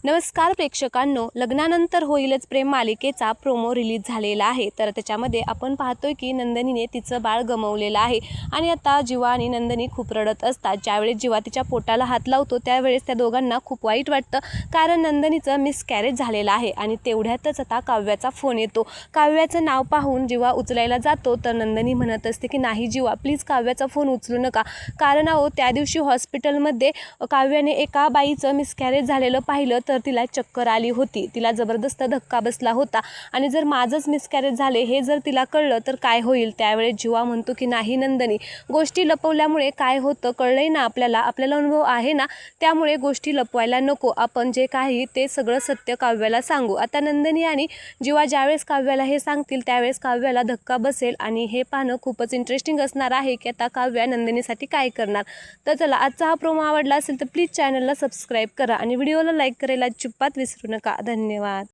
नमस्कार प्रेक्षकांनो, लग्नानंतर होईलच प्रेम मालिकेचा प्रोमो रिलीज झालेला आहे। तर त्याच्यामध्ये आपण पाहतोय की नंदिनीने तिचं बाळ गमावलेलं आहे आणि आता जीवा आणि नंदिनी खूप रडत असतात। ज्यावेळेस जीवा तिच्या पोटाला हात लावतो त्यावेळेस त्या दोघांना खूप वाईट वाटतं, कारण नंदिनीचं मिसकॅरेज झालेलं आहे। आणि तेवढ्यातच आता काव्याचा फोन येतो। काव्याचं नाव पाहून जीवा उचलायला जातो तर नंदिनी म्हणत असते की नाही जीवा, प्लीज काव्याचा फोन उचलू नका, कारण त्या दिवशी हॉस्पिटलमध्ये काव्याने एका बाईचं मिसकॅरेज झालेलं पाहिलं तर तिला चक्कर आली होती, तिला जबरदस्त धक्का बसला होता आणि जर माझंच मिसकॅरेज झाले हे जर तिला कळलं तर काय होईल। त्यावेळेस जीवा म्हणतो की नाही नंदिनी, गोष्टी लपवल्यामुळे काय होतं कळलंय ना, आपल्याला अनुभव आहे ना, त्यामुळे गोष्टी लपवायला नको, आपण जे काही ते सगळं सत्य काव्याला सांगू। आता नंदिनी आणि जीवा ज्यावेळेस काव्याला हे सांगतील त्यावेळेस काव्याला धक्का बसेल आणि हे पाहणं खूपच इंटरेस्टिंग असणार आहे की आता काव्या नंदिनीसाठी काय करणार। तर चला, आजचा हा प्रोमो आवडला असेल तर प्लीज चॅनलला सबस्क्राईब करा आणि व्हिडिओला लाईक करायला अजिबात विसरू नका। धन्यवाद।